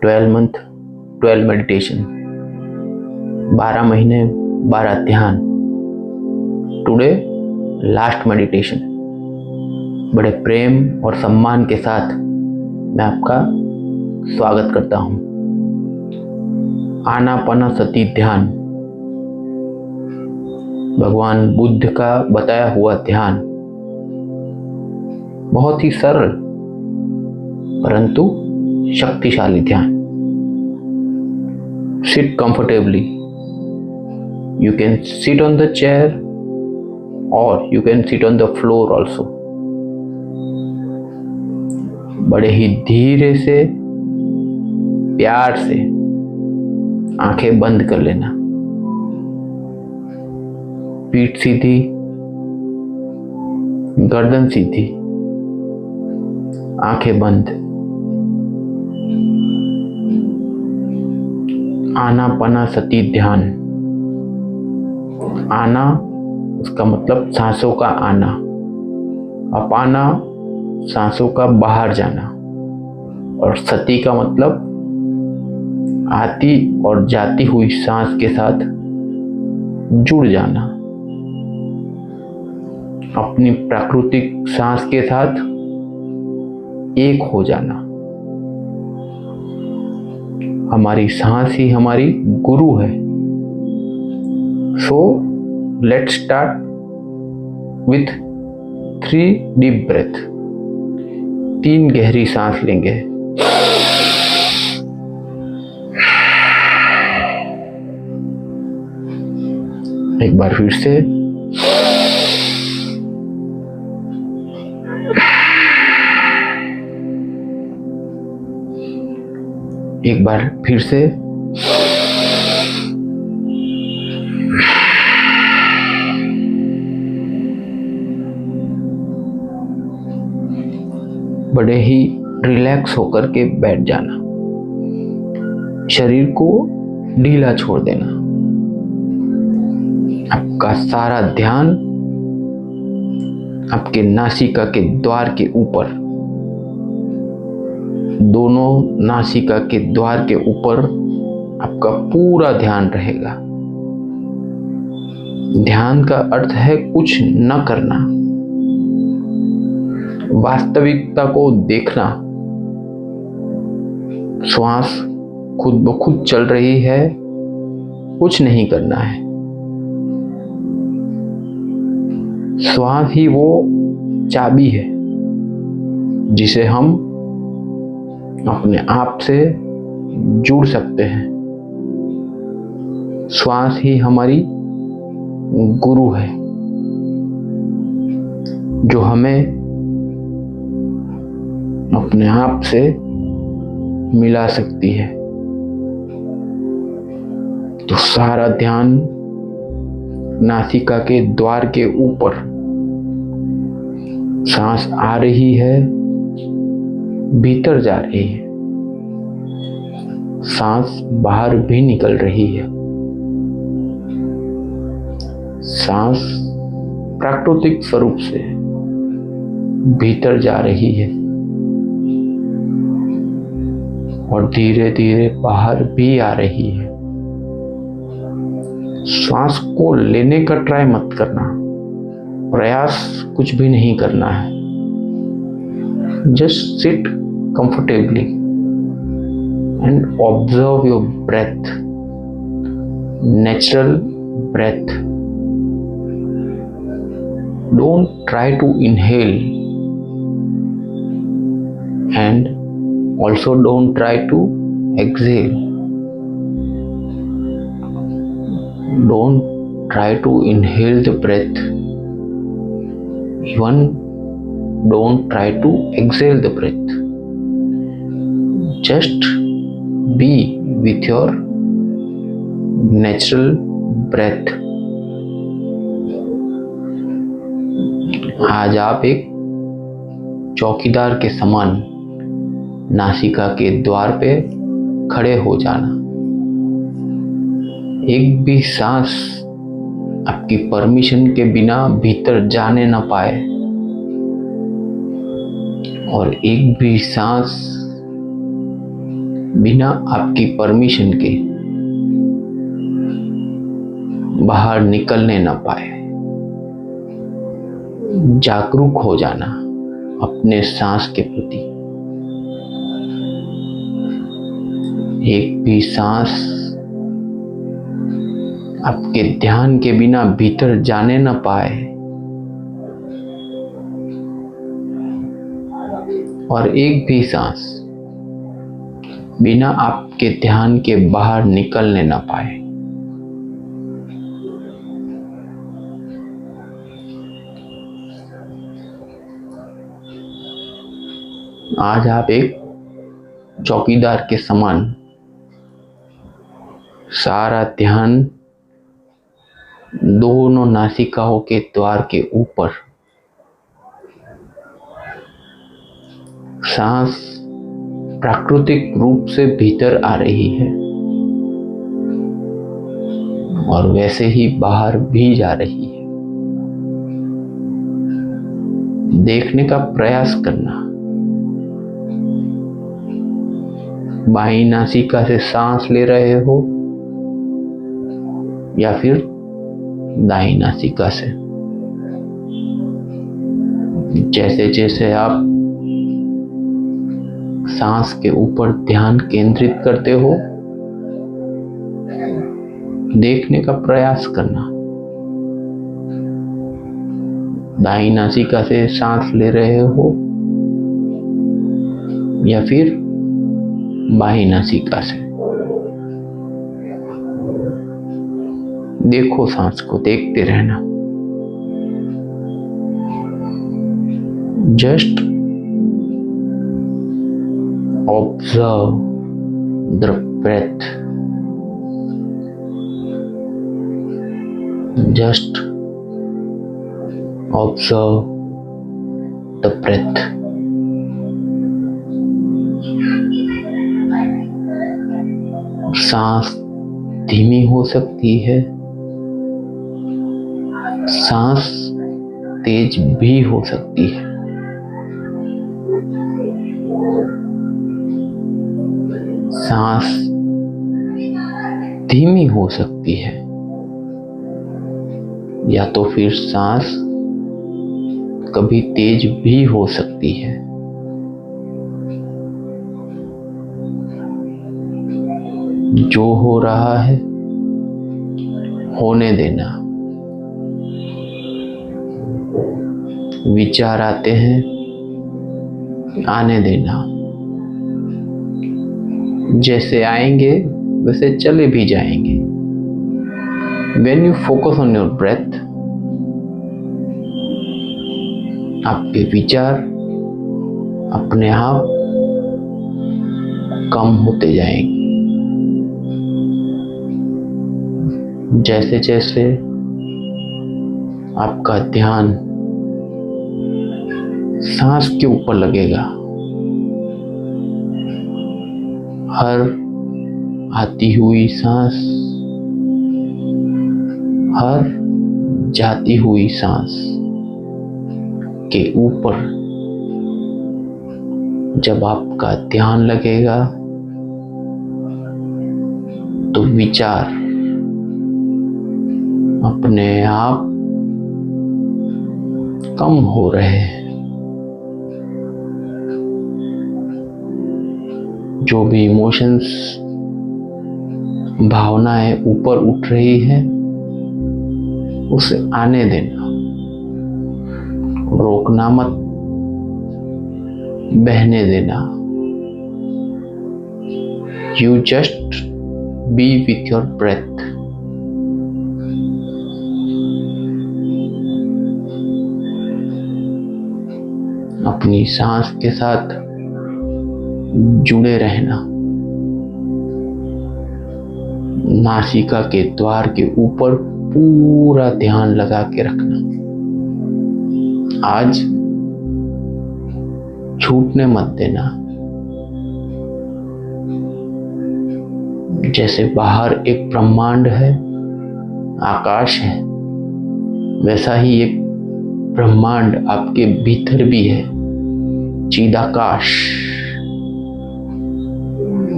12 month 12 meditation, 12 महीने 12 ध्यान। Today last meditation. बड़े प्रेम और सम्मान के साथ मैं आपका स्वागत करता हूँ। आनापानसति ध्यान, भगवान बुद्ध का बताया हुआ ध्यान, बहुत ही सरल परंतु शक्तिशाली ध्यान। Sit comfortably. You can sit on the chair or you can sit on the floor also. बड़े ही धीरे से प्यार से आंखें बंद कर लेना। पीठ सीधी, गर्दन सीधी, आंखें बंद। आनापानसति ध्यान। आना उसका मतलब सांसों का आना, अपाना सांसों का बाहर जाना, और सति का मतलब आती और जाती हुई सांस के साथ जुड़ जाना, अपनी प्राकृतिक सांस के साथ एक हो जाना। हमारी सांस ही हमारी गुरु है। So let's start with 3 deep breath. 3 गहरी सांस लेंगे। एक बार फिर से। एक बार फिर से। बड़े ही रिलैक्स होकर के बैठ जाना। शरीर को ढीला छोड़ देना। आपका सारा ध्यान आपके नासिका के द्वार के ऊपर, दोनों नासिका के द्वार के ऊपर आपका पूरा ध्यान रहेगा। ध्यान का अर्थ है कुछ न करना, वास्तविकता को देखना। श्वास खुद ब खुद चल रही है, कुछ नहीं करना है। श्वास ही वो चाबी है जिसे हम अपने आप से जुड़ सकते हैं। श्वास ही हमारी गुरु है जो हमें अपने आप से मिला सकती है। तो सारा ध्यान नासिका के द्वार के ऊपर। सांस आ रही है, भीतर जा रही है, सांस बाहर भी निकल रही है। सांस प्राकृतिक स्वरूप से भीतर जा रही है और धीरे धीरे बाहर भी आ रही है। सांस को लेने का ट्राई मत करना, प्रयास कुछ भी नहीं करना है। Just sit comfortably and observe your breath, natural breath. Don't try to inhale and also don't try to exhale. Don't try to inhale the breath. Even don't try to exhale the breath. Just be with your natural breath. आज आप एक चौकीदार के समान नासिका के द्वार पे खड़े हो जाना। एक भी सांस आपकी परमिशन के बिना भीतर जाने ना पाए और एक भी सांस बिना आपकी परमिशन के बाहर निकलने न पाए। जागरूक हो जाना अपने सांस के प्रति। एक भी सांस आपके ध्यान के बिना भीतर जाने न पाए और एक भी सांस बिना आपके ध्यान के बाहर निकलने न पाए। आज आप एक चौकीदार के समान सारा ध्यान दोनों नासिकाओं के द्वार के ऊपर, सांस प्राकृतिक रूप से भीतर आ रही है और वैसे ही बाहर भी जा रही है। देखने का प्रयास करना। बाईं नासिका से सांस ले रहे हो या फिर दाईं नासिका से। जैसे जैसे आप सांस के ऊपर ध्यान केंद्रित करते हो, देखने का प्रयास करना। दाईं नासिका से सांस ले रहे हो या फिर बाईं नासिका से। देखो, सांस को देखते रहना। Just observe the breath. Just observe the breath. सांस धीमी हो सकती है, सांस तेज भी हो सकती है। सांस धीमी हो सकती है या तो फिर सांस कभी तेज भी हो सकती है। जो हो रहा है होने देना। विचार आते हैं, आने देना। जैसे आएंगे वैसे चले भी जाएंगे। When you focus on your breath, आपके विचार अपने आप कम होते जाएंगे। जैसे जैसे आपका ध्यान सांस के ऊपर लगेगा, हर आती हुई सांस, हर जाती हुई सांस के ऊपर जब आपका ध्यान लगेगा तो विचार अपने आप कम हो रहे हैं। जो भी इमोशंस, भावनाएं ऊपर उठ रही है उसे आने देना, रोकना मत, बहने देना। You just be with your breath. अपनी सांस के साथ जुड़े रहना। नासिका के द्वार के ऊपर पूरा ध्यान लगा के रखना। आज छूटने मत देना। जैसे बाहर एक ब्रह्मांड है, आकाश है, वैसा ही एक ब्रह्मांड आपके भीतर भी है, चिदाकाश।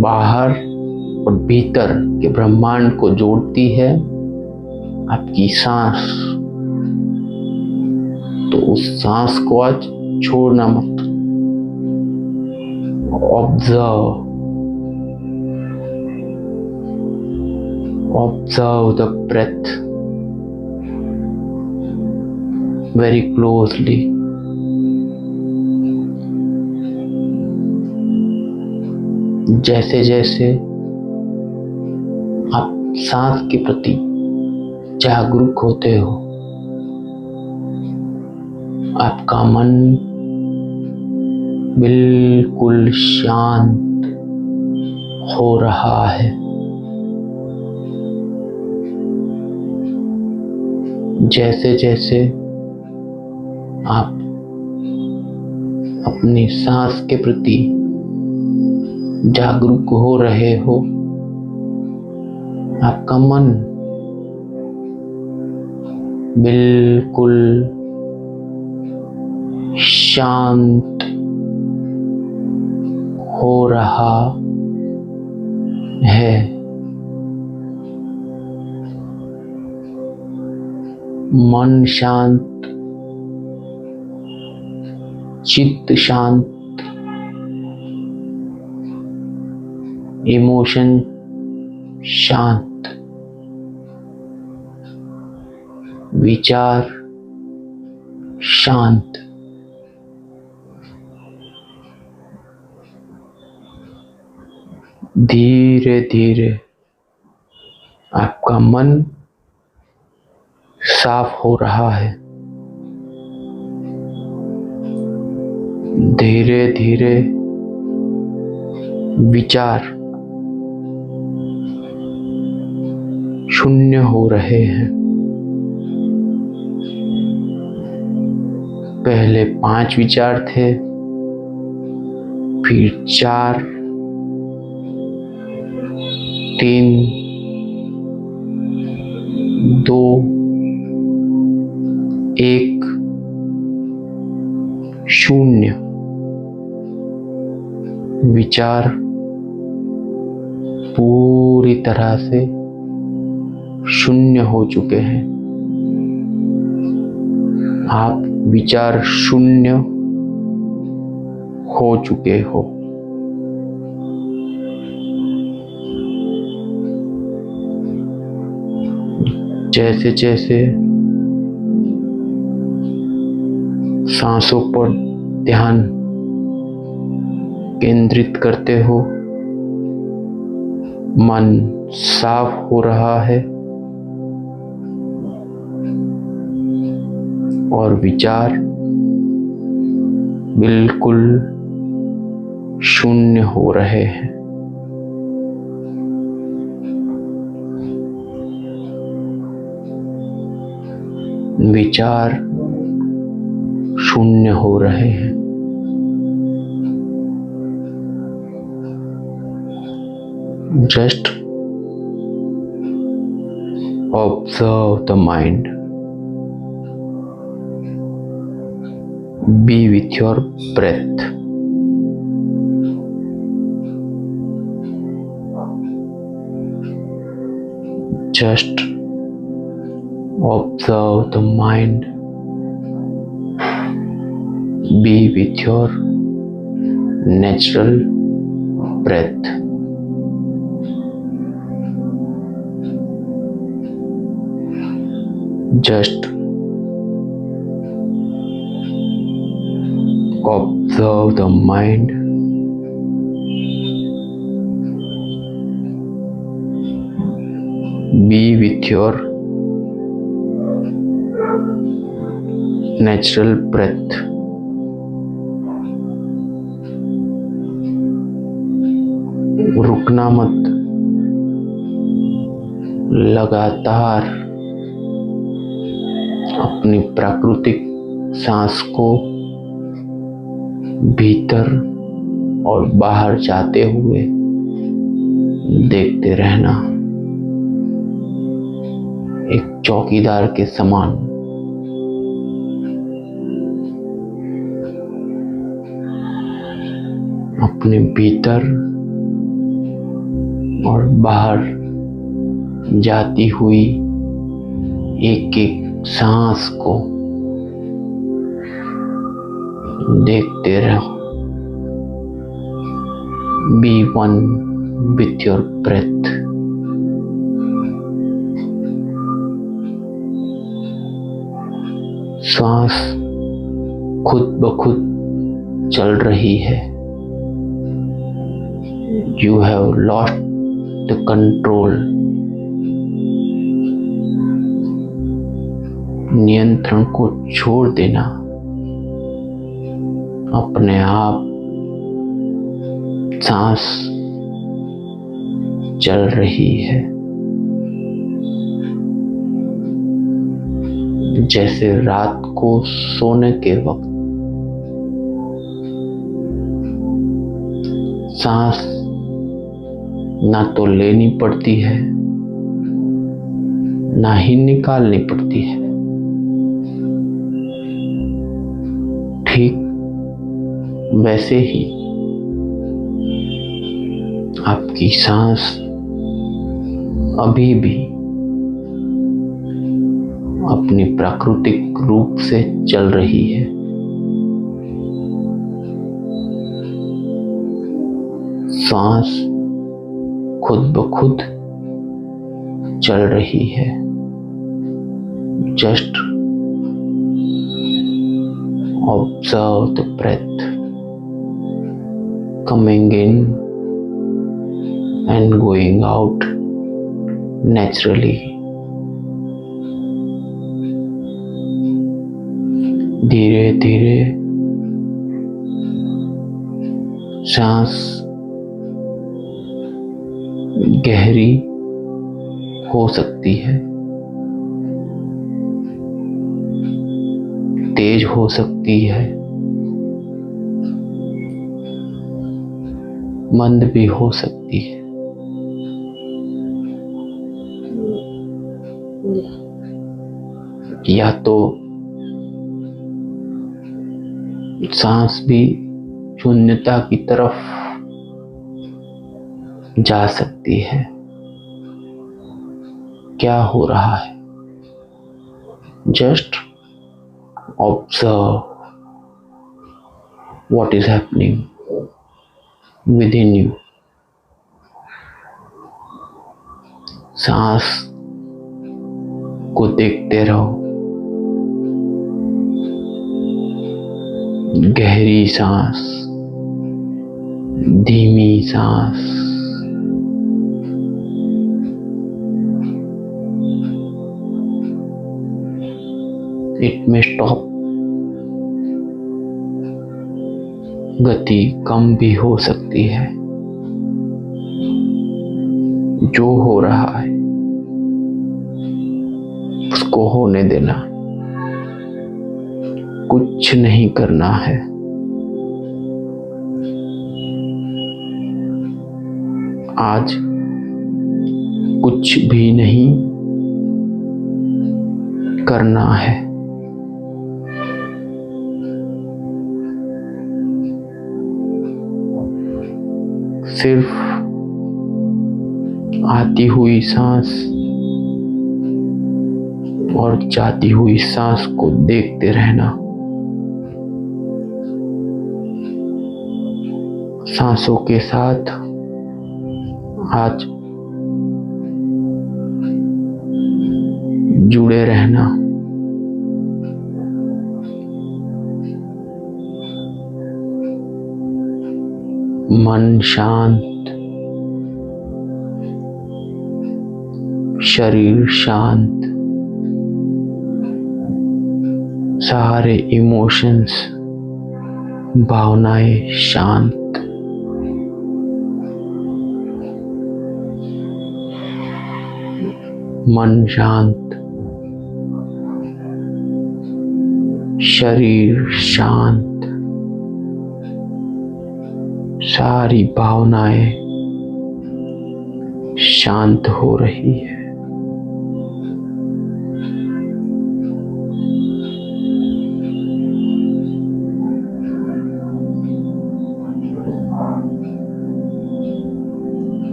बाहर और भीतर के ब्रह्मांड को जोड़ती है आपकी सांस। तो उस सांस को आज छोड़ना मत। Observe the breath very closely. जैसे जैसे आप सांस के प्रति जागरूक होते हो, आपका मन बिल्कुल शांत हो रहा है। जैसे जैसे आप अपनी सांस के प्रति जागरूक हो रहे हो, आपका मन बिल्कुल शांत हो रहा है। मन शांत, चित्त शांत, इमोशन शांत, विचार शांत। धीरे धीरे आपका मन साफ हो रहा है। धीरे धीरे विचार शून्य हो रहे हैं। पहले 5 विचार थे, फिर 4, 3, 2, 1, 0। विचार पूरी तरह से शून्य हो चुके हैं। आप विचार शून्य हो चुके हो। जैसे जैसे सांसों पर ध्यान केंद्रित करते हो, मन साफ हो रहा है और विचार बिल्कुल शून्य हो रहे हैं। विचार शून्य हो रहे हैं। Just observe the mind. Be with your breath. Just observe the mind. Be with your natural breath. Just observe the mind. Be with your natural breath. रुकना मत, लगातार अपनी प्राकृतिक सांस को भीतर और बाहर जाते हुए देखते रहना, एक चौकीदार के समान। अपने भीतर और बाहर जाती हुई एक एक सांस को देखते रहो। Be one with your breath. सांस खुद ब खुद चल रही है। You have lost the control। नियंत्रण को छोड़ देना। अपने आप सांस चल रही है। जैसे रात को सोने के वक्त सांस ना तो लेनी पड़ती है ना ही निकालनी पड़ती है। ठीक वैसे ही आपकी सांस अभी भी अपनी प्राकृतिक रूप से चल रही है। सांस खुद ब खुद चल रही है। Just observe the breath coming in and going out naturally. धीरे धीरे सांस गहरी हो सकती है, तेज हो सकती है, मंद भी हो सकती है। या तो सांस भी शून्यता की तरफ जा सकती है। क्या हो रहा है? Just observe what is happening within you। सांस को देखते रहो। गहरी सांस, धीमी सांस, इट में स्टॉप, गति कम भी हो सकती है। जो हो रहा है उसको होने देना, कुछ नहीं करना है। आज कुछ भी नहीं करना है। सिर्फ आती हुई सांस और जाती हुई सांस को देखते रहना। सांसों के साथ आज जुड़े रहना। मन शांत, शरीर शांत, सारे इमोशंस, भावनाएं शांत। मन शांत, शरीर शांत, सारी भावनाएं शांत हो रही है।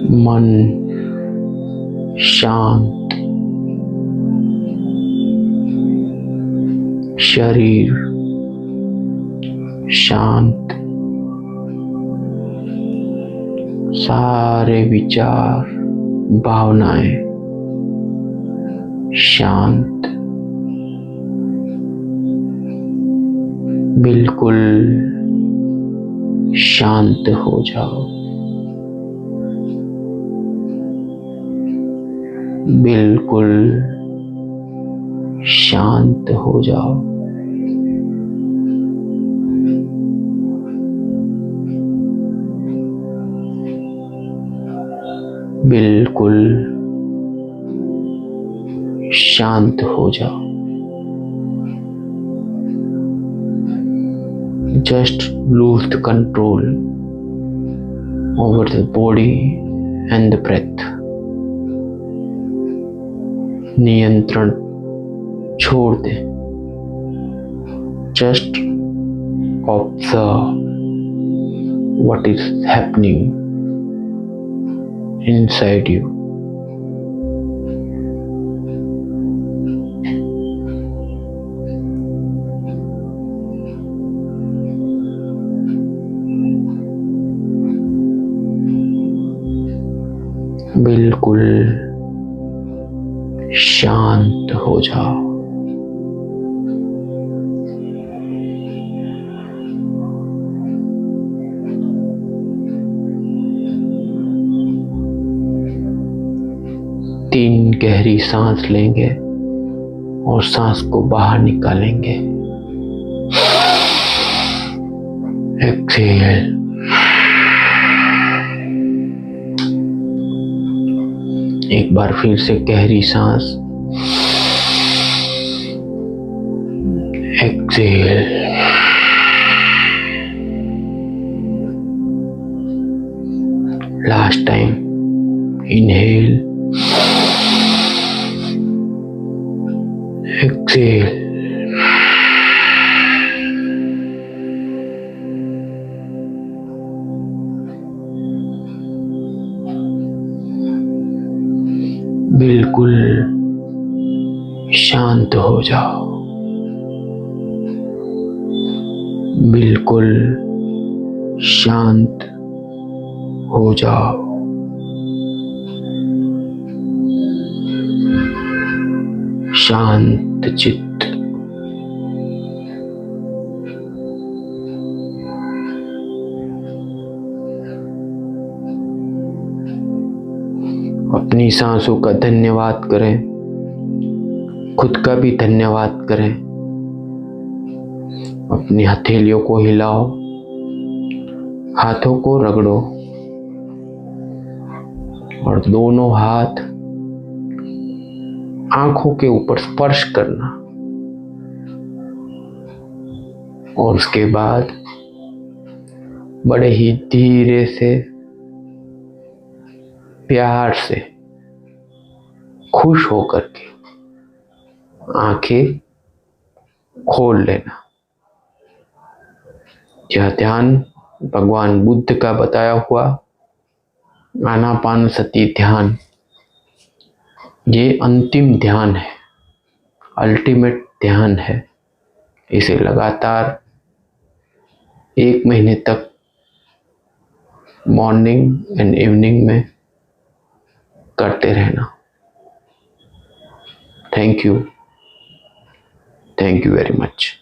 मन शांत, शरीर शांत, सारे विचार भावनाएं शांत, बिल्कुल शांत हो जाओ, बिल्कुल शांत हो जाओ। बिल्कुल शांत हो जाओ। Just lose the control over the body and the breath. नियंत्रण छोड़ दे। Just observe what is happening inside you. बिल्कुल शांत हो जाओ। तीन गहरी सांस लेंगे और सांस को बाहर निकालेंगे। एक्सहेल। एक बार फिर से गहरी सांस। Exhale. Last time. Inhale. Exhale. बिल्कुल शांत हो जाओ। बिल्कुल शांत हो जाओ। शांत चित्त। अपनी सांसों का धन्यवाद करें, खुद का भी धन्यवाद करें। अपनी हथेलियों को हिलाओ, हाथों को रगड़ो और दोनों हाथ आंखों के ऊपर स्पर्श करना। और उसके बाद बड़े ही धीरे से, प्यार से, खुश होकर के आंखें खोल लेना। यह ध्यान भगवान बुद्ध का बताया हुआ आनापानसति ध्यान, ये अंतिम ध्यान है, अल्टीमेट ध्यान है। इसे लगातार 1 महीने तक मॉर्निंग एंड इवनिंग में करते रहना। Thank you very much.